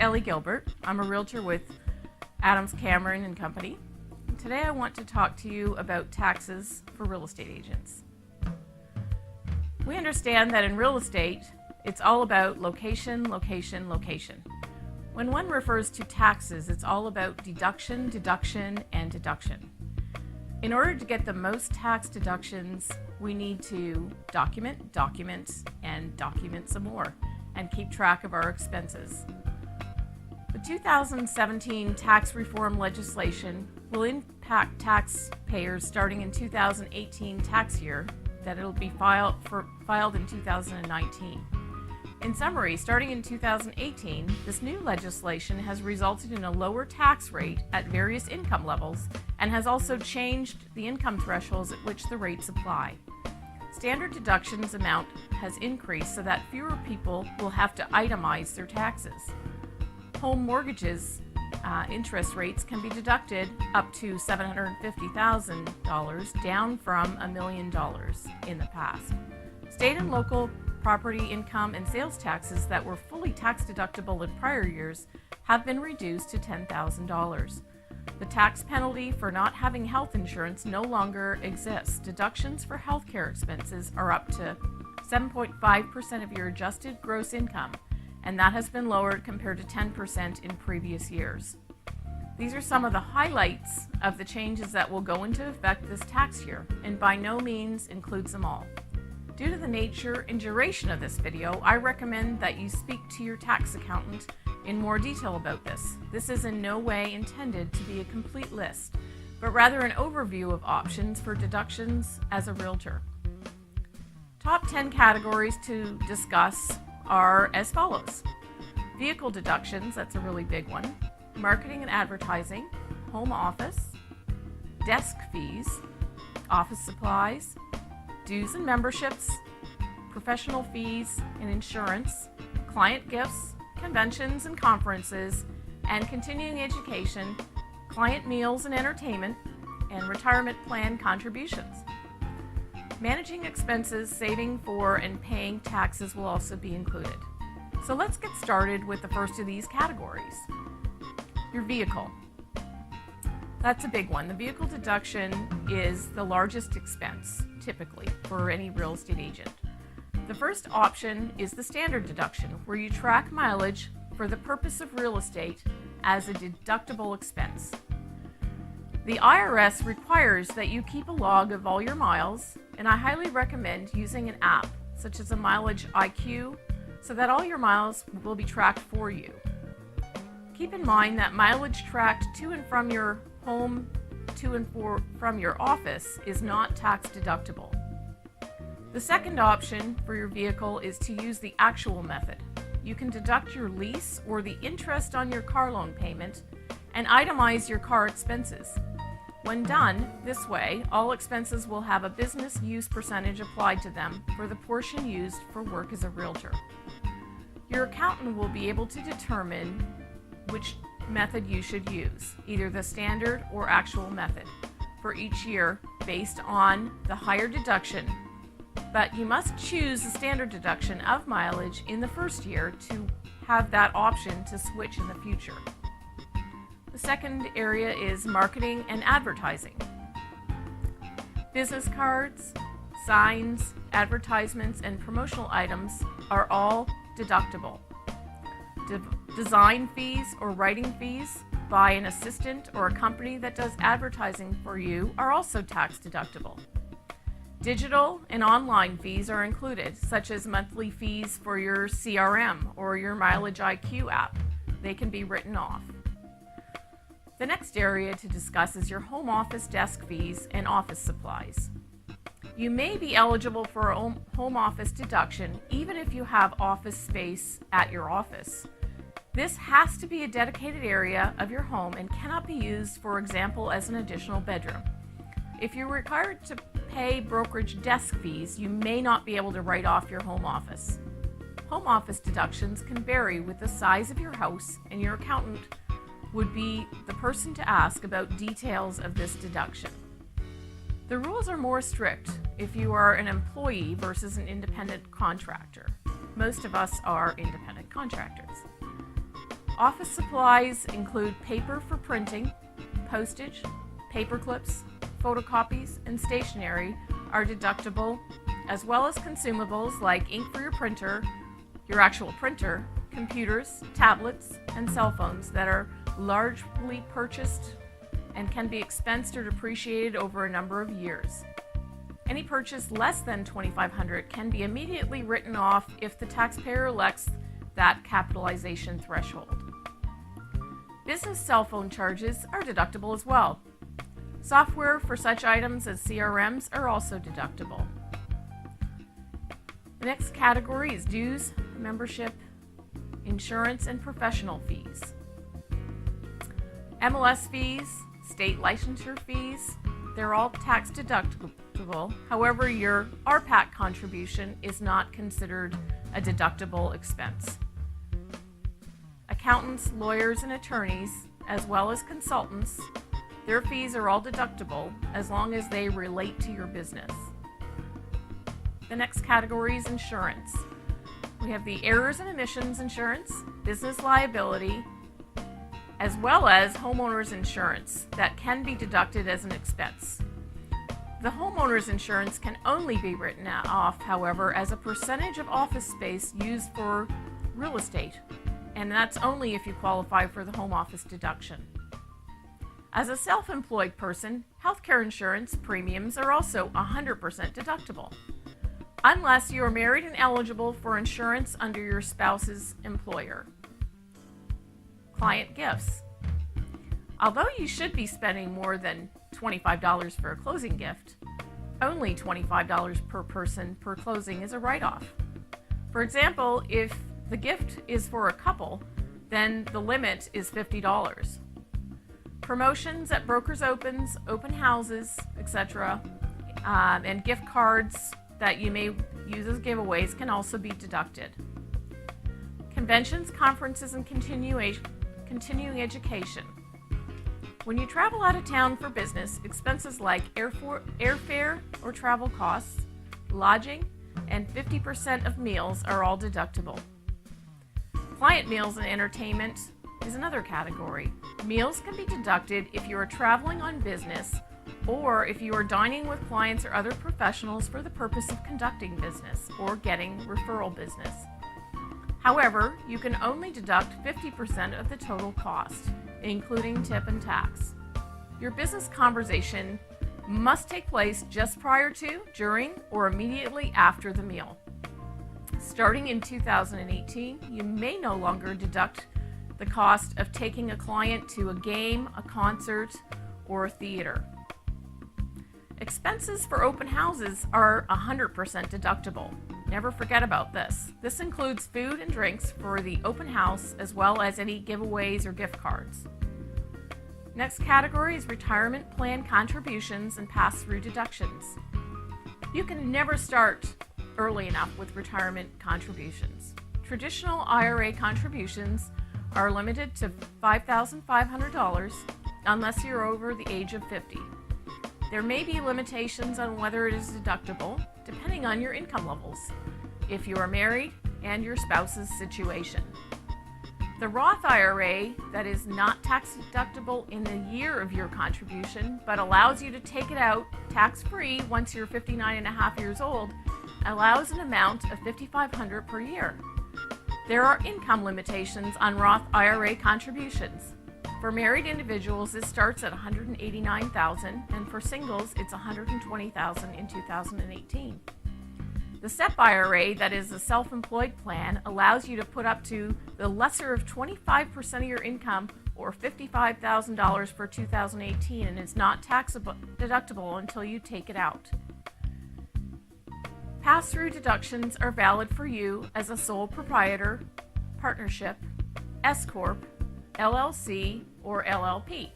Elle Gilbert. I'm a realtor with Adams Cameron and Company. Today I want to talk to you about taxes for real estate agents. We understand that in real estate, it's all about location, location, location. When one refers to taxes, it's all about deduction, deduction, and deduction. In order to get the most tax deductions, we need to document, and document some more, and keep track of our expenses. The 2017 tax reform legislation will impact taxpayers starting in 2018 tax year, that it'll be filed in 2019. In summary, starting in 2018, this new legislation has resulted in a lower tax rate at various income levels and has also changed the income thresholds at which the rates apply. Standard deductions amount has increased so that fewer people will have to itemize their taxes. Home mortgages interest rates can be deducted up to $750,000, down from $1 million in the past. State and local property income and sales taxes that were fully tax deductible in prior years have been reduced to $10,000. The tax penalty for not having health insurance no longer exists. Deductions for healthcare expenses are up to 7.5% of your adjusted gross income, and that has been lowered compared to 10% in previous years. These are some of the highlights of the changes that will go into effect this tax year, and by no means includes them all. Due to the nature and duration of this video, I recommend that you speak to your tax accountant in more detail about this. This is in no way intended to be a complete list, but rather an overview of options for deductions as a realtor. Top 10 categories to discuss are as follows. Vehicle deductions, that's a really big one. Marketing and advertising, home office, desk fees, office supplies, dues and memberships, professional fees and insurance, client gifts, conventions and conferences, and continuing education, client meals and entertainment, and retirement plan contributions. Managing expenses, saving for, and paying taxes will also be included. So let's get started with the first of these categories. Your vehicle. That's a big one. The vehicle deduction is the largest expense, typically, for any real estate agent. The first option is the standard deduction, where you track mileage for the purpose of real estate as a deductible expense. The IRS requires that you keep a log of all your miles, and I highly recommend using an app, such as a Mileage IQ, so that all your miles will be tracked for you. Keep in mind that mileage tracked to and from your home, to and from your office is not tax deductible. The second option for your vehicle is to use the actual method. You can deduct your lease or the interest on your car loan payment and itemize your car expenses. When done this way, all expenses will have a business use percentage applied to them for the portion used for work as a realtor. Your accountant will be able to determine which method you should use, either the standard or actual method, for each year based on the higher deduction. But you must choose the standard deduction of mileage in the first year to have that option to switch in the future. The second area is marketing and advertising. Business cards, signs, advertisements, and promotional items are all deductible. Design fees or writing fees by an assistant or a company that does advertising for you are also tax deductible. Digital and online fees are included, such as monthly fees for your CRM or your Mileage IQ app. They can be written off. The next area to discuss is your home office desk fees and office supplies. You may be eligible for a home office deduction even if you have office space at your office. This has to be a dedicated area of your home and cannot be used, for example, as an additional bedroom. If you're required to pay brokerage desk fees, you may not be able to write off your home office. Home office deductions can vary with the size of your house, and your accountant would be the person to ask about details of this deduction. The rules are more strict if you are an employee versus an independent contractor. Most of us are independent contractors. Office supplies include paper for printing, postage, paper clips, photocopies, and stationery are deductible, as well as consumables like ink for your printer, your actual printer, computers, tablets, and cell phones that are largely purchased and can be expensed or depreciated over a number of years. Any purchase less than $2,500 can be immediately written off if the taxpayer elects that capitalization threshold. Business cell phone charges are deductible as well. Software for such items as CRMs are also deductible. The next category is dues, membership, insurance, and professional fees. MLS fees, state licensure fees, they're all tax deductible. However, your RPAC contribution is not considered a deductible expense. Accountants, lawyers, and attorneys, as well as consultants, their fees are all deductible as long as they relate to your business. The next category is insurance. We have the errors and omissions insurance, business liability, as well as homeowners insurance that can be deducted as an expense. The homeowners insurance can only be written off, however, as a percentage of office space used for real estate, and that's only if you qualify for the home office deduction. As a self-employed person, healthcare insurance premiums are also 100% deductible, unless you are married and eligible for insurance under your spouse's employer. Client gifts. Although you should be spending more than $25 for a closing gift, only $25 per person per closing is a write-off. For example, if the gift is for a couple, then the limit is $50. Promotions at brokers' opens, open houses, etc., and gift cards that you may use as giveaways can also be deducted. Conventions, conferences, and continuing education. When you travel out of town for business, expenses like airfare or travel costs, lodging, and 50% of meals are all deductible. Client meals and entertainment is another category. Meals can be deducted if you are traveling on business or if you are dining with clients or other professionals for the purpose of conducting business or getting referral business. However, you can only deduct 50% of the total cost, including tip and tax. Your business conversation must take place just prior to, during, or immediately after the meal. Starting in 2018, you may no longer deduct the cost of taking a client to a game, a concert, or a theater. Expenses for open houses are 100% deductible. Never forget about this. This includes food and drinks for the open house as well as any giveaways or gift cards. Next category is retirement plan contributions and pass-through deductions. You can never start early enough with retirement contributions. Traditional IRA contributions are limited to $5,500 unless you're over the age of 50. There may be limitations on whether it is deductible, depending on your income levels, if you are married, and your spouse's situation. The Roth IRA, that is not tax deductible in the year of your contribution, but allows you to take it out tax-free once you're 59 and a half years old, allows an amount of $5,500 per year. There are income limitations on Roth IRA contributions. For married individuals, this starts at $189,000, and for singles, it's $120,000 in 2018. The SEP IRA, that is a self-employed plan, allows you to put up to the lesser of 25% of your income, or $55,000 for 2018, and is not tax deductible until you take it out. Pass-through deductions are valid for you as a sole proprietor, partnership, S-corp, LLC, or LLP.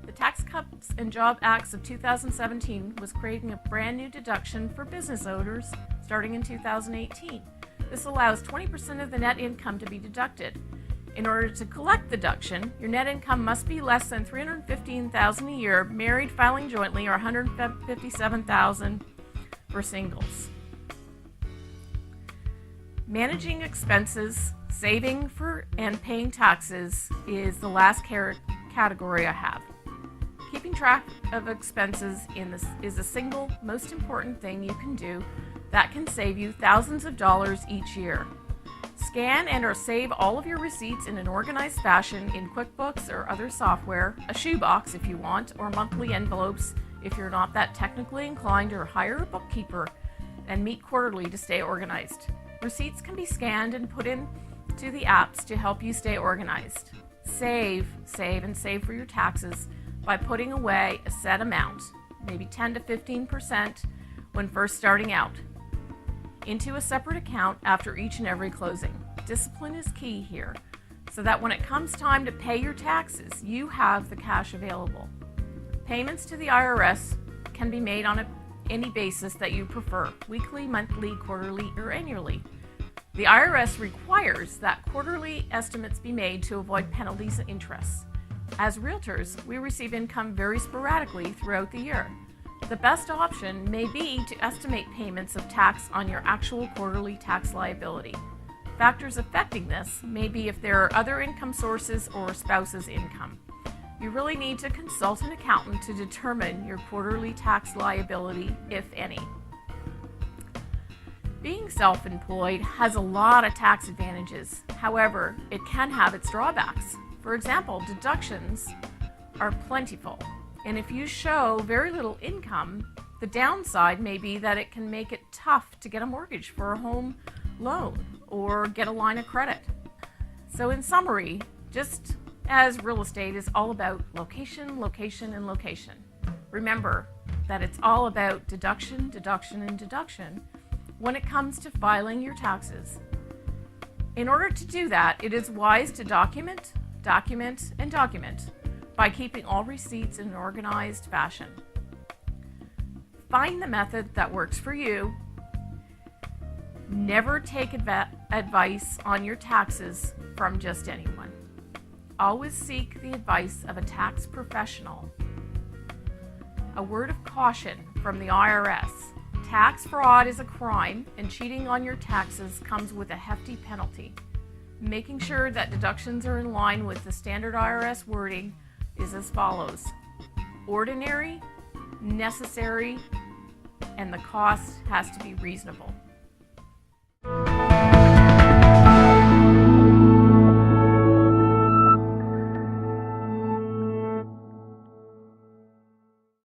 The Tax Cuts and Jobs Act of 2017 was creating a brand new deduction for business owners starting in 2018. This allows 20% of the net income to be deducted. In order to collect the deduction, your net income must be less than $315,000 a year, married filing jointly, or $157,000 for singles. Managing expenses, Saving for and paying taxes is the last category I have. Keeping track of expenses is the single most important thing you can do that can save you thousands of dollars each year. Scan and or save all of your receipts in an organized fashion in QuickBooks or other software, a shoebox if you want, or monthly envelopes if you're not that technically inclined, or hire a bookkeeper and meet quarterly to stay organized. Receipts can be scanned and put into the apps to help you stay organized. Save for your taxes by putting away a set amount, maybe 10 to 15% when first starting out, into a separate account after each and every closing. Discipline is key here, so that when it comes time to pay your taxes, you have the cash available. Payments to the IRS can be made on any basis that you prefer, weekly, monthly, quarterly, or annually. The IRS requires that quarterly estimates be made to avoid penalties and interests. As realtors, we receive income very sporadically throughout the year. The best option may be to estimate payments of tax on your actual quarterly tax liability. Factors affecting this may be if there are other income sources or spouse's income. You really need to consult an accountant to determine your quarterly tax liability, if any. Being self-employed has a lot of tax advantages. However, it can have its drawbacks. For example, deductions are plentiful, and if you show very little income, the downside may be that it can make it tough to get a mortgage for a home loan or get a line of credit. So in summary, just as real estate is all about location, location, and location, remember that it's all about deduction, deduction, and deduction when it comes to filing your taxes. In order to do that, it is wise to document by keeping all receipts in an organized fashion. Find the method that works for you. Never take advice on your taxes from just anyone. Always seek the advice of a tax professional. A word of caution from the IRS. Tax fraud is a crime, and cheating on your taxes comes with a hefty penalty. Making sure that deductions are in line with the standard IRS wording is as follows: ordinary, necessary, and the cost has to be reasonable.